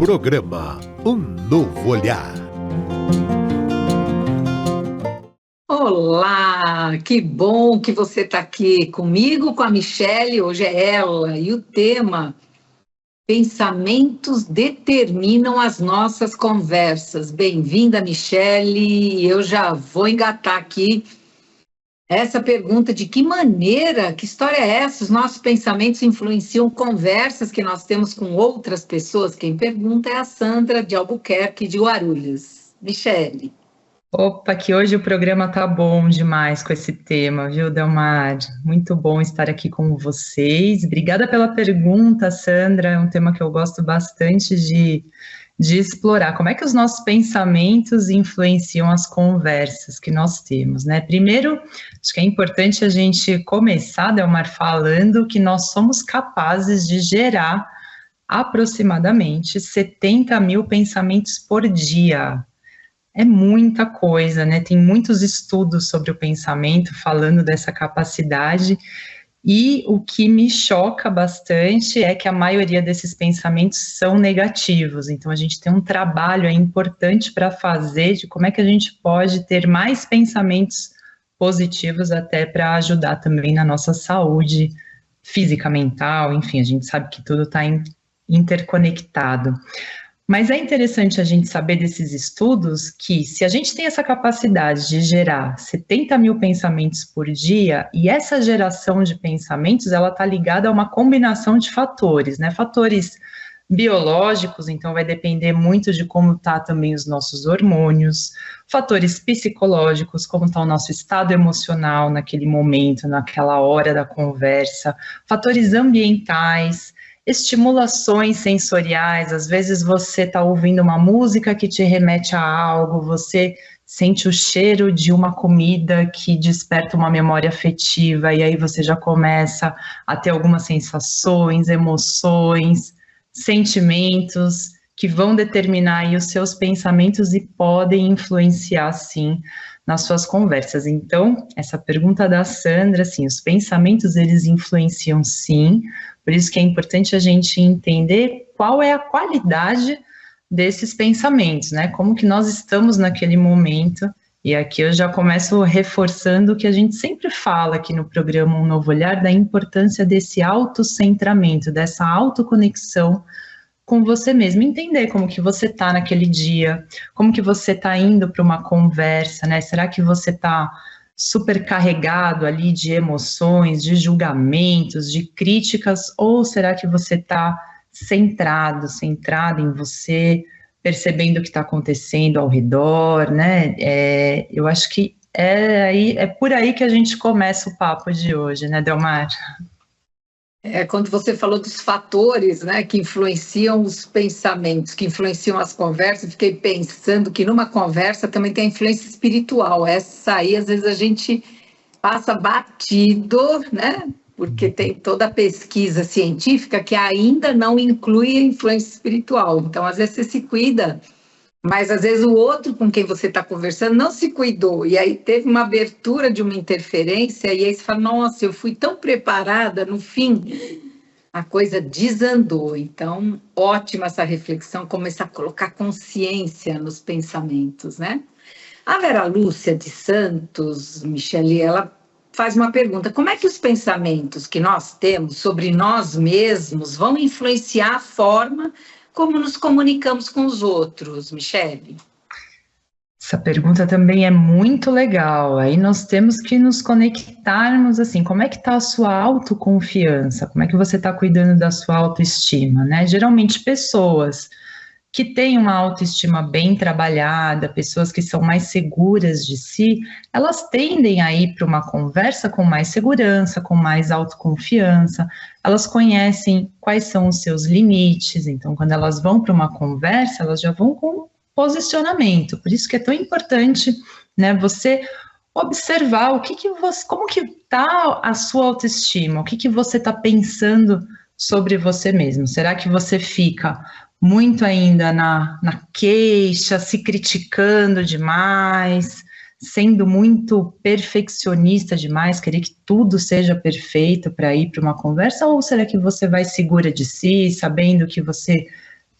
Programa Um Novo Olhar. Olá, que bom que você está aqui comigo, com a Michele. Hoje é ela e o tema: pensamentos determinam as nossas conversas. Bem-vinda, Michele. Eu já vou engatar aqui essa pergunta: de que maneira, que história é essa? Os nossos pensamentos influenciam conversas que nós temos com outras pessoas? Quem pergunta é a Sandra de Albuquerque, de Guarulhos. Michele. Opa, que hoje o programa tá bom demais com esse tema, viu, Delmar? Muito bom estar aqui com vocês. Obrigada pela pergunta, Sandra. É um tema que eu gosto bastante de explorar. Como é que os nossos pensamentos influenciam as conversas que nós temos, né? Primeiro, acho que é importante a gente começar, Delmar, falando que nós somos capazes de gerar aproximadamente 70 mil pensamentos por dia. É muita coisa, né? Tem muitos estudos sobre o pensamento falando dessa capacidade, e o que me choca bastante é que a maioria desses pensamentos são negativos. Então, a gente tem um trabalho importante para fazer de como é que a gente pode ter mais pensamentos positivos, até para ajudar também na nossa saúde física, mental, enfim, a gente sabe que tudo está interconectado. Mas é interessante a gente saber desses estudos que, se a gente tem essa capacidade de gerar 70 mil pensamentos por dia, e essa geração de pensamentos, ela está ligada a uma combinação de fatores, né? Fatores biológicos, então vai depender muito de como tá também os nossos hormônios, fatores psicológicos, como está o nosso estado emocional naquele momento, naquela hora da conversa, fatores ambientais, estimulações sensoriais. Às vezes você está ouvindo uma música que te remete a algo, você sente o cheiro de uma comida que desperta uma memória afetiva, e aí você já começa a ter algumas sensações, emoções, sentimentos que vão determinar aí os seus pensamentos e podem influenciar, sim, nas suas conversas. Então, essa pergunta da Sandra, assim, os pensamentos, eles influenciam, sim. Por isso que é importante a gente entender qual é a qualidade desses pensamentos, né? Como que nós estamos naquele momento. E aqui eu já começo reforçando o que a gente sempre fala aqui no programa Um Novo Olhar, da importância desse autocentramento, dessa autoconexão com você mesmo, entender como que você está naquele dia, como que você está indo para uma conversa, né? Será que você está super carregado ali de emoções, de julgamentos, de críticas, ou será que você está centrado em você, percebendo o que está acontecendo ao redor, né? Eu acho que é por aí que a gente começa o papo de hoje, né, Delmar? Quando você falou dos fatores, né, que influenciam os pensamentos, que influenciam as conversas, fiquei pensando que numa conversa também tem a influência espiritual. Essa aí, às vezes, a gente passa batido, né, porque tem toda a pesquisa científica que ainda não inclui a influência espiritual. Então, às vezes, você se cuida, mas às vezes o outro com quem você está conversando não se cuidou, e aí teve uma abertura de uma interferência, e aí você fala: nossa, eu fui tão preparada, no fim a coisa desandou. Então, ótima essa reflexão, começar a colocar consciência nos pensamentos, né? A Vera Lúcia de Santos, Michele, ela faz uma pergunta: como é que os pensamentos que nós temos sobre nós mesmos vão influenciar a forma como nos comunicamos com os outros, Michele? Essa pergunta também é muito legal. Aí nós temos que nos conectarmos, assim, como é que está a sua autoconfiança? Como é que você está cuidando da sua autoestima, né? Geralmente pessoas que têm uma autoestima bem trabalhada, pessoas que são mais seguras de si, elas tendem a ir para uma conversa com mais segurança, com mais autoconfiança, elas conhecem quais são os seus limites, então quando elas vão para uma conversa, elas já vão com posicionamento. Por isso que é tão importante, né, você observar como que está a sua autoestima, o que você está pensando sobre você mesmo. Será que você fica muito ainda na queixa, se criticando demais, sendo muito perfeccionista demais, querer que tudo seja perfeito para ir para uma conversa, ou será que você vai segura de si, sabendo que você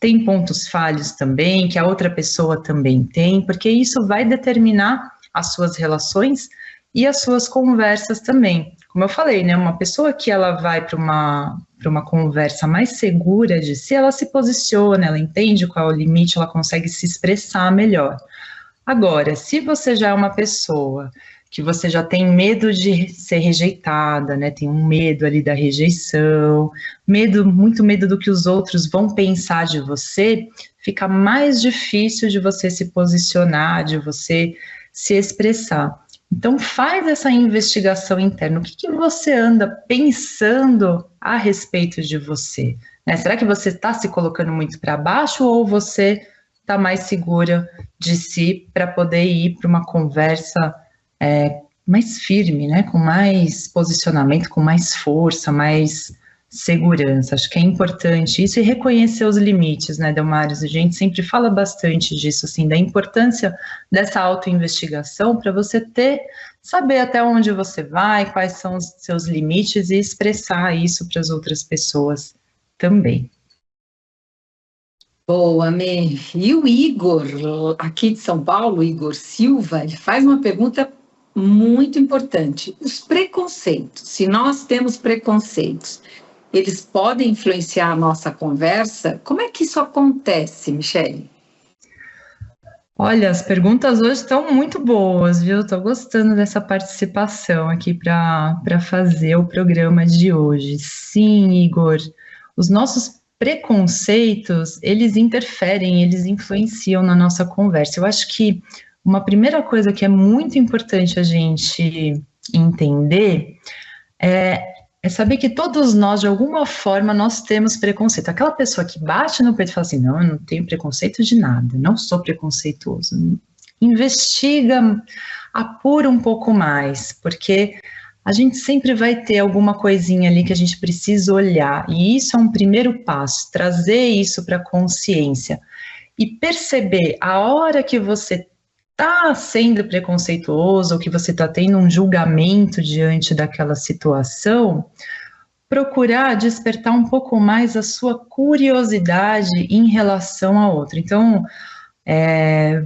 tem pontos falhos também, que a outra pessoa também tem, porque isso vai determinar as suas relações e as suas conversas também. Como eu falei, né, uma pessoa que ela vai para uma conversa mais segura de si, ela se posiciona, ela entende qual é o limite, ela consegue se expressar melhor. Agora, se você já é uma pessoa que você já tem medo de ser rejeitada, né, tem um medo ali da rejeição, muito medo do que os outros vão pensar de você, fica mais difícil de você se posicionar, de você se expressar. Então, faz essa investigação interna. O que você anda pensando a respeito de você? Né? Será que você está se colocando muito para baixo ou você está mais segura de si para poder ir para uma conversa mais firme, né? Com mais posicionamento, com mais força, mais segurança? Acho que é importante isso e reconhecer os limites, né, Delmares? A gente sempre fala bastante disso, assim, da importância dessa autoinvestigação para você saber até onde você vai, quais são os seus limites e expressar isso para as outras pessoas também. Boa, Mê. E o Igor, aqui de São Paulo, Igor Silva, ele faz uma pergunta muito importante. Os preconceitos, se nós temos preconceitos, eles podem influenciar a nossa conversa? Como é que isso acontece, Michele? Olha, as perguntas hoje estão muito boas, viu? Estou gostando dessa participação aqui para fazer o programa de hoje. Sim, Igor, os nossos preconceitos, eles interferem, eles influenciam na nossa conversa. Eu acho que uma primeira coisa que é muito importante a gente entender é saber que todos nós, de alguma forma, nós temos preconceito. Aquela pessoa que bate no peito e fala assim, não, eu não tenho preconceito de nada, não sou preconceituoso. Investiga, apura um pouco mais, porque a gente sempre vai ter alguma coisinha ali que a gente precisa olhar, e isso é um primeiro passo, trazer isso para a consciência e perceber a hora que você está sendo preconceituoso ou que você está tendo um julgamento diante daquela situação, procurar despertar um pouco mais a sua curiosidade em relação a outra. Então,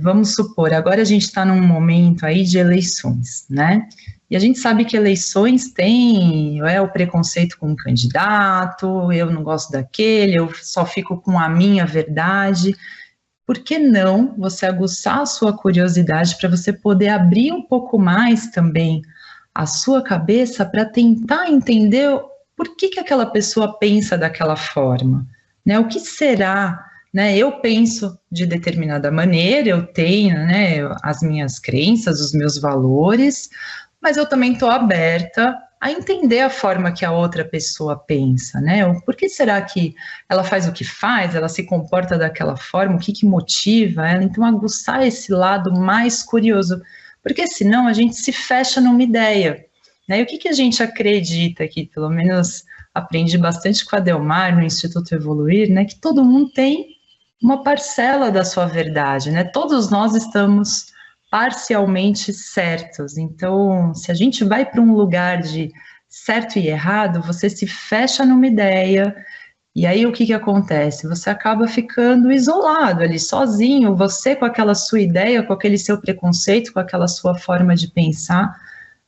vamos supor, agora a gente está num momento aí de eleições, né? E a gente sabe que eleições tem o preconceito com o candidato, eu não gosto daquele, eu só fico com a minha verdade. Por que não você aguçar a sua curiosidade para você poder abrir um pouco mais também a sua cabeça para tentar entender por que aquela pessoa pensa daquela forma, né? O que será, né? Eu penso de determinada maneira, eu tenho, né, as minhas crenças, os meus valores, mas eu também estou aberta a entender a forma que a outra pessoa pensa, né? Por que será que ela faz o que faz, ela se comporta daquela forma, o que motiva ela? Então, aguçar esse lado mais curioso, porque senão a gente se fecha numa ideia, né? E o que a gente acredita aqui, pelo menos aprendi bastante com a Delmar no Instituto Evoluir, né? Que todo mundo tem uma parcela da sua verdade, né? Todos nós estamos parcialmente certos. Então, se a gente vai para um lugar de certo e errado, você se fecha numa ideia, e aí o que acontece? Você acaba ficando isolado ali, sozinho, você com aquela sua ideia, com aquele seu preconceito, com aquela sua forma de pensar,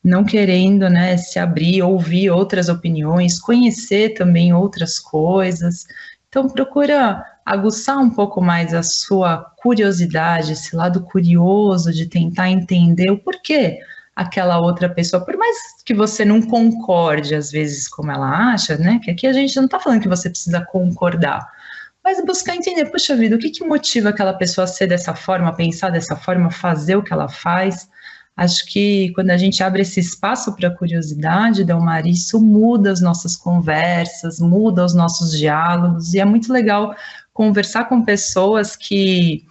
não querendo, né, se abrir, ouvir outras opiniões, conhecer também outras coisas. Então, procura aguçar um pouco mais a sua curiosidade, esse lado curioso de tentar entender o porquê aquela outra pessoa, por mais que você não concorde às vezes como ela acha, né, que aqui a gente não está falando que você precisa concordar, mas buscar entender, puxa vida, o que motiva aquela pessoa a ser dessa forma, pensar dessa forma, fazer o que ela faz. Acho que quando a gente abre esse espaço para a curiosidade, Delmar, isso muda as nossas conversas, muda os nossos diálogos, e é muito legal conversar com pessoas que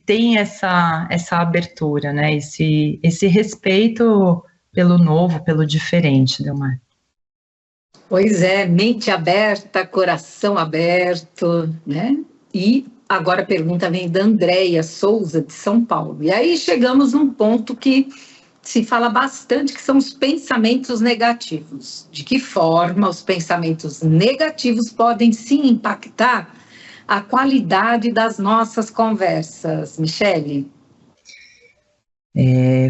têm essa abertura, né? Esse respeito pelo novo, pelo diferente, Delmar. Pois é, mente aberta, coração aberto, né? E agora a pergunta vem da Andréia Souza, de São Paulo. E aí chegamos num ponto que se fala bastante, que são os pensamentos negativos. De que forma os pensamentos negativos podem sim impactar a qualidade das nossas conversas, Michele?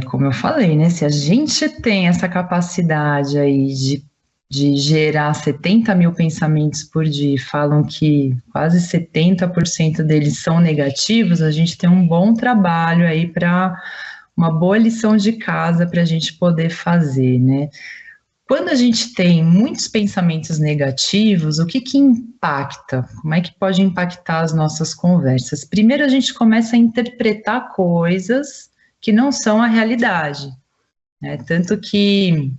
Como eu falei, né? Se a gente tem essa capacidade aí de gerar 70 mil pensamentos por dia, falam que quase 70% deles são negativos, a gente tem um bom trabalho aí para uma boa lição de casa para a gente poder fazer, né? Quando a gente tem muitos pensamentos negativos, o que impacta? Como é que pode impactar as nossas conversas? Primeiro, a gente começa a interpretar coisas que não são a realidade, né? Tanto que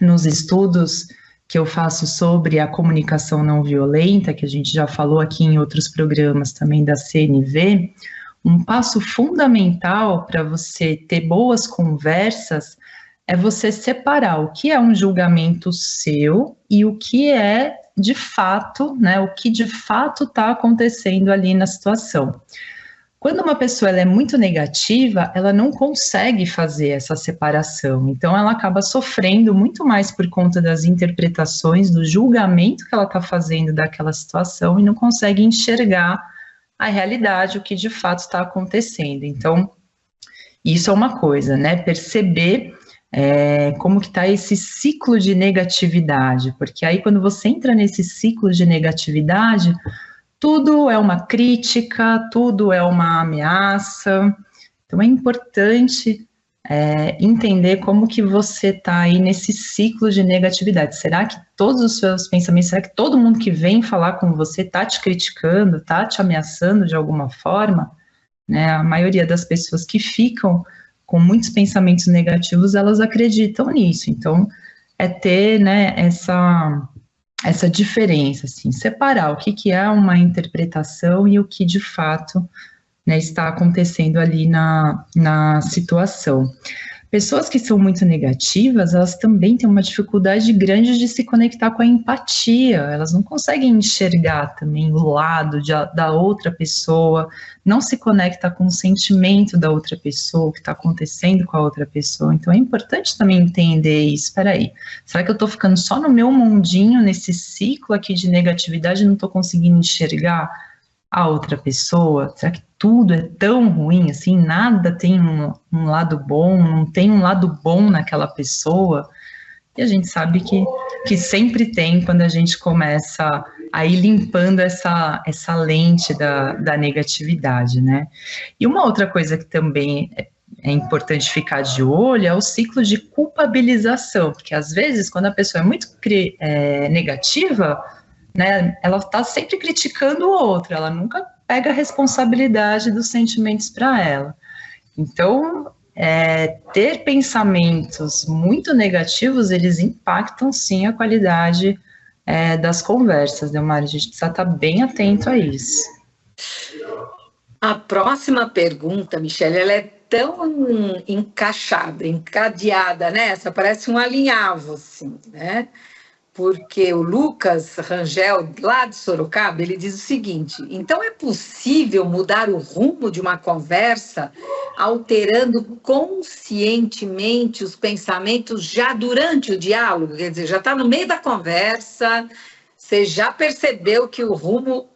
nos estudos que eu faço sobre a comunicação não violenta, que a gente já falou aqui em outros programas também da CNV, um passo fundamental para você ter boas conversas é você separar o que é um julgamento seu e o que é de fato, né, o que de fato está acontecendo ali na situação. Quando uma pessoa ela é muito negativa, ela não consegue fazer essa separação, então ela acaba sofrendo muito mais por conta das interpretações, do julgamento que ela está fazendo daquela situação e não consegue enxergar a realidade, o que de fato está acontecendo. Então, isso é uma coisa, né? Perceber como que está esse ciclo de negatividade, porque aí quando você entra nesse ciclo de negatividade, tudo é uma crítica, tudo é uma ameaça. Então é importante entender como que você está aí nesse ciclo de negatividade. Será que todos os seus pensamentos, será que todo mundo que vem falar com você está te criticando, está te ameaçando de alguma forma? Né? A maioria das pessoas que ficam com muitos pensamentos negativos, elas acreditam nisso. Então, é ter, né, essa diferença, assim, separar o que é uma interpretação e o que de fato, né, está acontecendo ali na situação. Pessoas que são muito negativas, elas também têm uma dificuldade grande de se conectar com a empatia, elas não conseguem enxergar também o lado da outra pessoa, não se conecta com o sentimento da outra pessoa, o que está acontecendo com a outra pessoa. Então é importante também entender isso. Espera aí, será que eu estou ficando só no meu mundinho, nesse ciclo aqui de negatividade, e não estou conseguindo enxergar a outra pessoa? Será que tudo é tão ruim assim? Nada tem um lado bom, não tem um lado bom naquela pessoa? E a gente sabe que sempre tem quando a gente começa a ir limpando essa lente da negatividade, né? E uma outra coisa que também é importante ficar de olho é o ciclo de culpabilização, porque às vezes quando a pessoa é muito negativa, né, ela está sempre criticando o outro, ela nunca pega a responsabilidade dos sentimentos para ela. Então, ter pensamentos muito negativos, eles impactam sim a qualidade das conversas, né, Mari? A gente precisa estar bem atento a isso. A próxima pergunta, Michele, ela é tão encaixada, encadeada nessa, parece um alinhavo, assim, né? Porque o Lucas Rangel, lá de Sorocaba, ele diz o seguinte: então é possível mudar o rumo de uma conversa alterando conscientemente os pensamentos já durante o diálogo? Quer dizer, já está no meio da conversa, você já percebeu que o rumo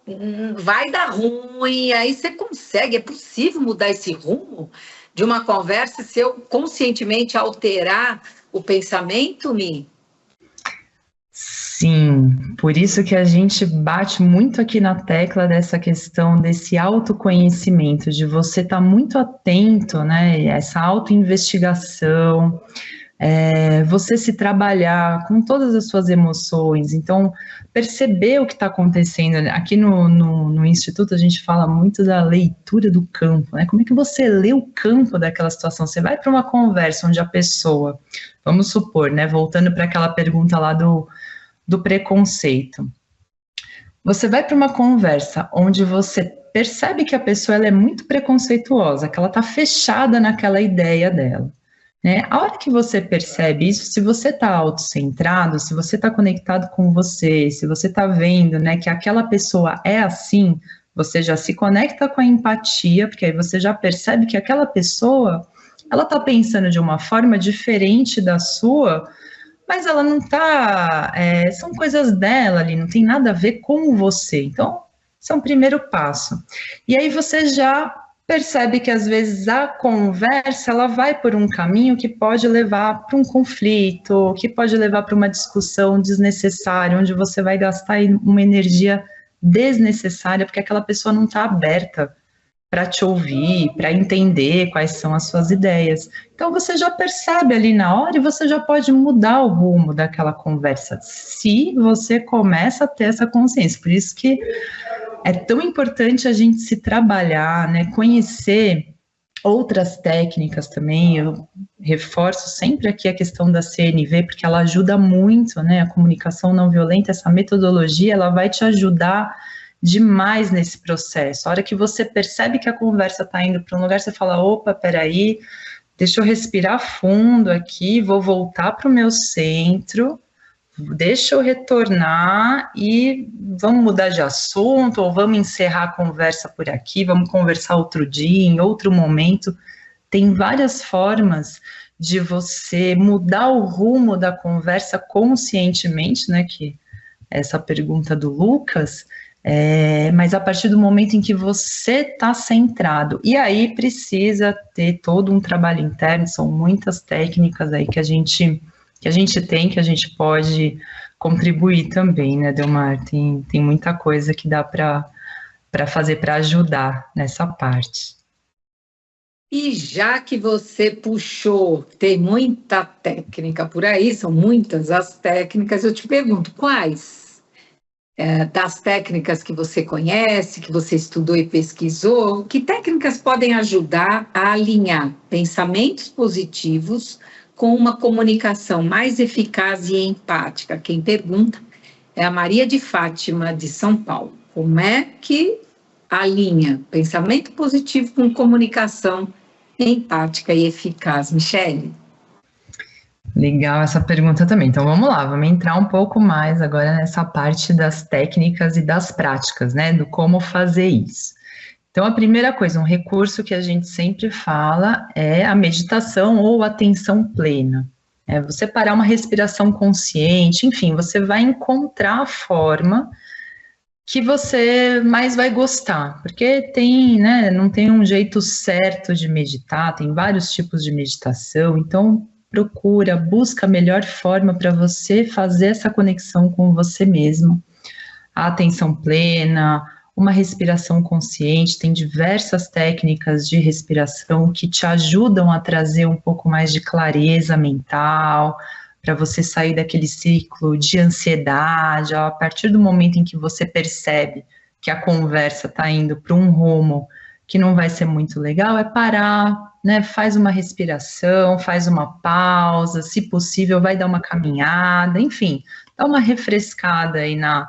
vai dar ruim, e aí você consegue, é possível mudar esse rumo de uma conversa se eu conscientemente alterar o pensamento, Mi? Sim, por isso que a gente bate muito aqui na tecla dessa questão desse autoconhecimento, de você estar muito atento, né, essa autoinvestigação, você se trabalhar com todas as suas emoções, então perceber o que está acontecendo. Aqui no Instituto a gente fala muito da leitura do campo, né, como é que você lê o campo daquela situação? Você vai para uma conversa onde a pessoa, vamos supor, né, voltando para aquela pergunta lá do preconceito. Você vai para uma conversa onde você percebe que a pessoa ela é muito preconceituosa, que ela está fechada naquela ideia dela, né? A hora que você percebe isso, se você está autocentrado, se você está conectado com você, se você está vendo, né, que aquela pessoa é assim, você já se conecta com a empatia, porque aí você já percebe que aquela pessoa, ela está pensando de uma forma diferente da sua, mas ela não está, são coisas dela ali, não tem nada a ver com você. Então, Esse é um primeiro passo. E aí você já percebe que às vezes a conversa ela vai por um caminho que pode levar para um conflito, que pode levar para uma discussão desnecessária, onde você vai gastar uma energia desnecessária, porque aquela pessoa não está aberta para te ouvir, para entender quais são as suas ideias. Então você já percebe ali na hora e você já pode mudar o rumo daquela conversa, se você começa a ter essa consciência. Por isso que é tão importante a gente se trabalhar, né, conhecer outras técnicas também. Eu reforço sempre aqui a questão da CNV, porque ela ajuda muito, né, a comunicação não violenta, essa metodologia, ela vai te ajudar demais nesse processo. A hora que você percebe que a conversa está indo para um lugar, você fala, opa, peraí, deixa eu respirar fundo aqui, vou voltar para o meu centro, deixa eu retornar e vamos mudar de assunto, ou vamos encerrar a conversa por aqui, vamos conversar outro dia, em outro momento. Tem várias formas de você mudar o rumo da conversa conscientemente, né, que é essa pergunta do Lucas, mas a partir do momento em que você está centrado, e aí precisa ter todo um trabalho interno, são muitas técnicas aí que a gente tem, que a gente pode contribuir também, né, Delmar? Tem muita coisa que dá para fazer para ajudar nessa parte. E já que você puxou, tem muita técnica por aí, são muitas as técnicas, eu te pergunto, quais das técnicas que você conhece, que você estudou e pesquisou, que técnicas podem ajudar a alinhar pensamentos positivos com uma comunicação mais eficaz e empática? Quem pergunta é a Maria de Fátima, de São Paulo. Como é que alinha pensamento positivo com comunicação empática e eficaz? Michele? Legal essa pergunta também. Então vamos lá, vamos entrar um pouco mais agora nessa parte das técnicas e das práticas, né, do como fazer isso. Então a primeira coisa, um recurso que a gente sempre fala é a meditação ou atenção plena. É você parar uma respiração consciente, enfim, você vai encontrar a forma que você mais vai gostar, porque tem, né, não tem um jeito certo de meditar, tem vários tipos de meditação, então busca a melhor forma para você fazer essa conexão com você mesmo. A atenção plena, uma respiração consciente, tem diversas técnicas de respiração que te ajudam a trazer um pouco mais de clareza mental, para você sair daquele ciclo de ansiedade. A partir do momento em que você percebe que a conversa está indo para um rumo que não vai ser muito legal, é parar, né? Faz uma respiração, faz uma pausa, se possível, vai dar uma caminhada, enfim, dá uma refrescada aí na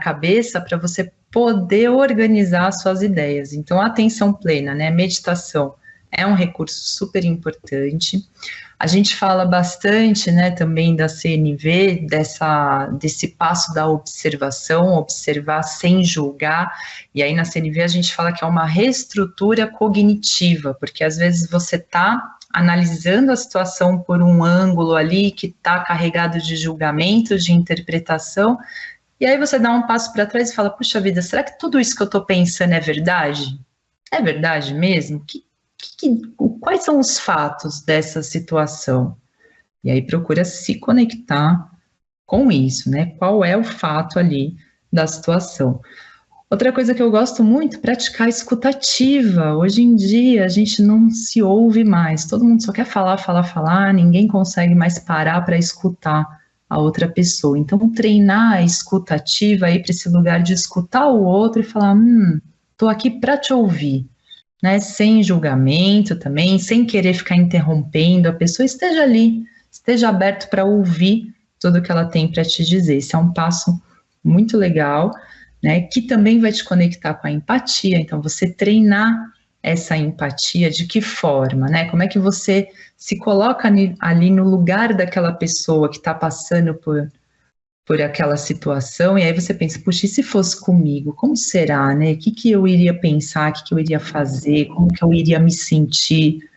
cabeça para você poder organizar as suas ideias. Então, a atenção plena, né? Meditação é um recurso super importante. A gente fala bastante, né, também da CNV, desse passo da observação, observar sem julgar, e aí na CNV a gente fala que é uma reestrutura cognitiva, porque às vezes você está analisando a situação por um ângulo ali que está carregado de julgamentos, de interpretação, e aí você dá um passo para trás e fala, puxa vida, será que tudo isso que eu estou pensando é verdade? É verdade mesmo? Quais são os fatos dessa situação? E aí procura se conectar com isso, né? Qual é o fato ali da situação? Outra coisa que eu gosto muito, praticar a escutativa. Hoje em dia a gente não se ouve mais, todo mundo só quer falar, ninguém consegue mais parar para escutar a outra pessoa. Então treinar a escutativa aí para esse lugar de escutar o outro e falar, tô aqui para te ouvir. Né, sem julgamento também, sem querer ficar interrompendo, a pessoa esteja ali, esteja aberto para ouvir tudo que ela tem para te dizer. Esse é um passo muito legal, né, que também vai te conectar com a empatia. Então, você treinar essa empatia, de que forma, né, como é que você se coloca ali no lugar daquela pessoa que está passando por aquela situação, e aí você pensa, puxa, e se fosse comigo, como será, né, o que eu iria pensar, o que eu iria fazer, como que eu iria me sentir?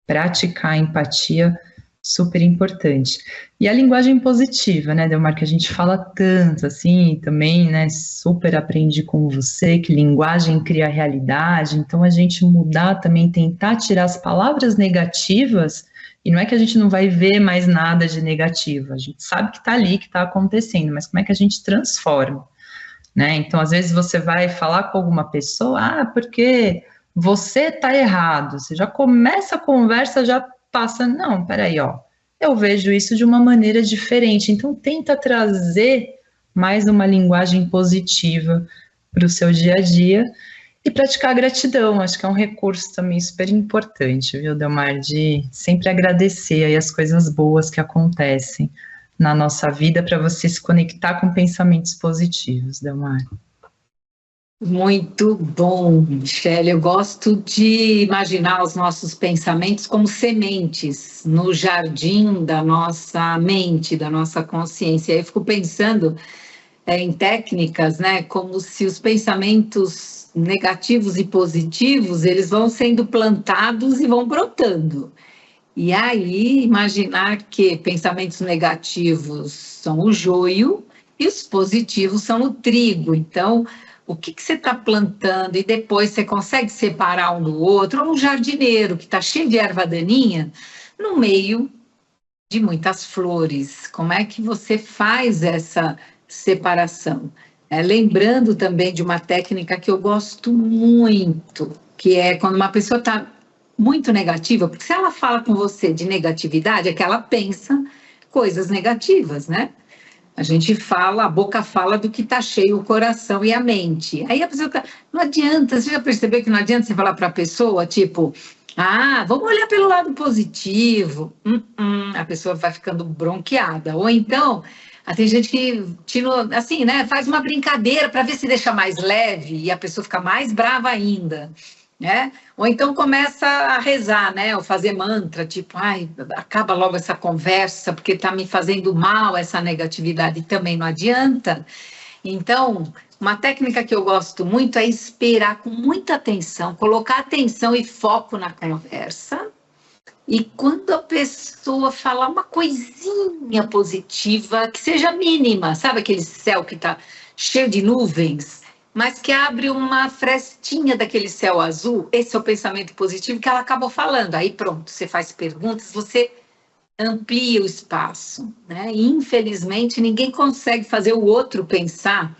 Praticar a empatia Super importante. E a linguagem positiva, né, Delmar, que a gente fala tanto, assim, também, né, super aprendi com você, que linguagem cria realidade, então a gente mudar também, tentar tirar as palavras negativas, e não é que a gente não vai ver mais nada de negativo, a gente sabe que está ali, que está acontecendo, mas como é que a gente transforma, né? Então, às vezes você vai falar com alguma pessoa, porque você está errado, você já começa a conversa já passando, não, peraí, ó, eu vejo isso de uma maneira diferente, então tenta trazer mais uma linguagem positiva para o seu dia a dia e praticar a gratidão, acho que é um recurso também super importante, viu, Delmar, de sempre agradecer aí as coisas boas que acontecem na nossa vida para você se conectar com pensamentos positivos, Delmar. Muito bom, Michele. Eu gosto de imaginar os nossos pensamentos como sementes no jardim da nossa mente, da nossa consciência. Aí eu fico pensando em técnicas, né, como se os pensamentos negativos e positivos, eles vão sendo plantados e vão brotando. E aí, imaginar que pensamentos negativos são o joio e os positivos são o trigo. Então, o que você está plantando e depois você consegue separar um do outro, ou um jardineiro que está cheio de erva daninha no meio de muitas flores. Como é que você faz essa separação? Lembrando também de uma técnica que eu gosto muito, que é quando uma pessoa está muito negativa, porque se ela fala com você de negatividade, é que ela pensa coisas negativas, né? A gente fala, a boca fala do que está cheio o coração e a mente. Aí a pessoa, não adianta, você já percebeu que não adianta você falar para a pessoa, tipo, vamos olhar pelo lado positivo. A pessoa vai ficando bronqueada. Ou então, tem gente que, assim, né, faz uma brincadeira para ver se deixa mais leve e a pessoa fica mais brava ainda. Né? Ou então começa a rezar, né? Ou fazer mantra, tipo, acaba logo essa conversa, porque está me fazendo mal essa negatividade, também não adianta. Então, uma técnica que eu gosto muito é esperar com muita atenção, colocar atenção e foco na conversa, e quando a pessoa falar uma coisinha positiva, que seja mínima, sabe aquele céu que está cheio de nuvens, mas que abre uma frestinha daquele céu azul, esse é o pensamento positivo que ela acabou falando. Aí pronto, você faz perguntas, você amplia o espaço, né? E, infelizmente, ninguém consegue fazer o outro pensar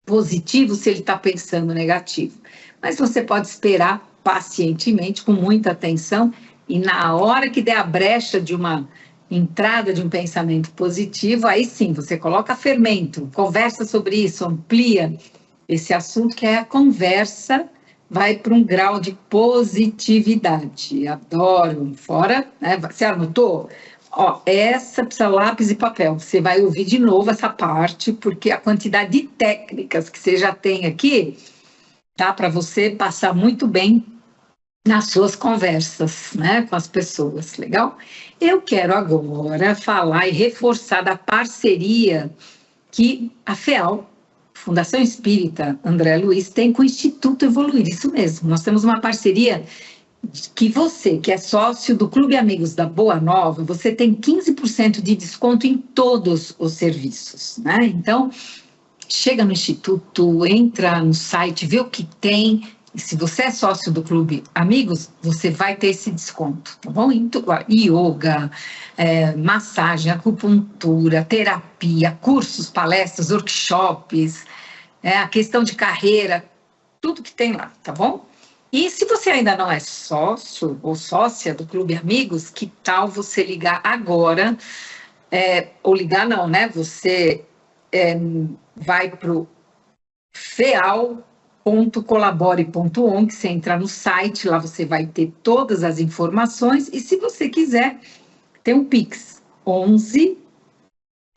positivo se ele está pensando negativo. Mas você pode esperar pacientemente, com muita atenção, e na hora que der a brecha de uma entrada de um pensamento positivo, aí sim, você coloca fermento, conversa sobre isso, amplia esse assunto, que é a conversa, vai para um grau de positividade. Adoro. Fora, né? Você anotou? Essa precisa lápis e papel. Você vai ouvir de novo essa parte, porque a quantidade de técnicas que você já tem aqui, tá? Para você passar muito bem nas suas conversas, né? Com as pessoas. Legal? Eu quero agora falar e reforçar da parceria que a FEAL, Fundação Espírita André Luiz, tem com o Instituto Evoluir, isso mesmo. Nós temos uma parceria que você, que é sócio do Clube Amigos da Boa Nova, você tem 15% de desconto em todos os serviços, né? Então, chega no Instituto, entra no site, vê o que tem, e se você é sócio do Clube Amigos, você vai ter esse desconto, tá bom? Yoga, massagem, acupuntura, terapia, cursos, palestras, workshops, a questão de carreira, tudo que tem lá, tá bom? E se você ainda não é sócio ou sócia do Clube Amigos, que tal você ligar agora, ou ligar não, né? Você vai para o feal.colabore.on, que você entra no site, lá você vai ter todas as informações, e se você quiser, tem um Pix, 11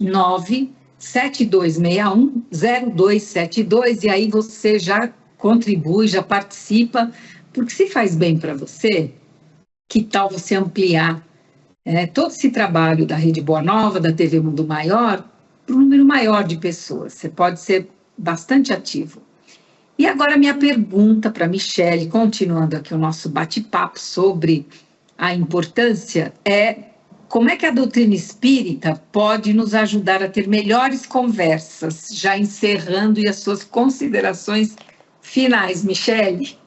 9 7261 0272, e aí você já contribui, já participa, porque se faz bem para você, que tal você ampliar todo esse trabalho da Rede Boa Nova, da TV Mundo Maior, para um número maior de pessoas? Você pode ser bastante ativo. E agora minha pergunta para a Michele, continuando aqui o nosso bate-papo sobre a importância, como é que a doutrina espírita pode nos ajudar a ter melhores conversas, já encerrando e as suas considerações finais, Michele?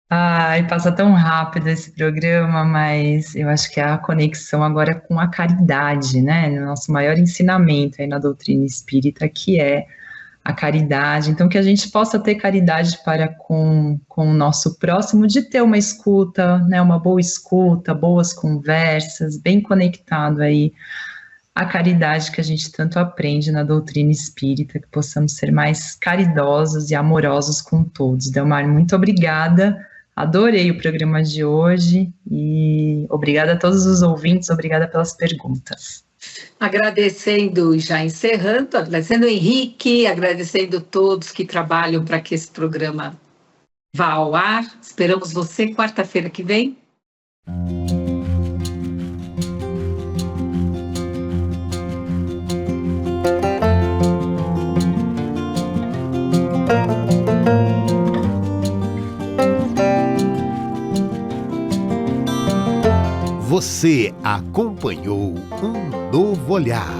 Ai, passa tão rápido esse programa, mas eu acho que a conexão agora é com a caridade, né? No nosso maior ensinamento aí na doutrina espírita, que é a caridade. Então, que a gente possa ter caridade para com o nosso próximo, de ter uma escuta, né? Uma boa escuta, boas conversas, bem conectado aí à caridade que a gente tanto aprende na doutrina espírita, que possamos ser mais caridosos e amorosos com todos. Delmar, muito obrigada. Adorei o programa de hoje e obrigada a todos os ouvintes, obrigada pelas perguntas. Agradecendo, já encerrando, agradecendo o Henrique, agradecendo todos que trabalham para que esse programa vá ao ar. Esperamos você quarta-feira que vem. Você acompanhou Um Novo Olhar.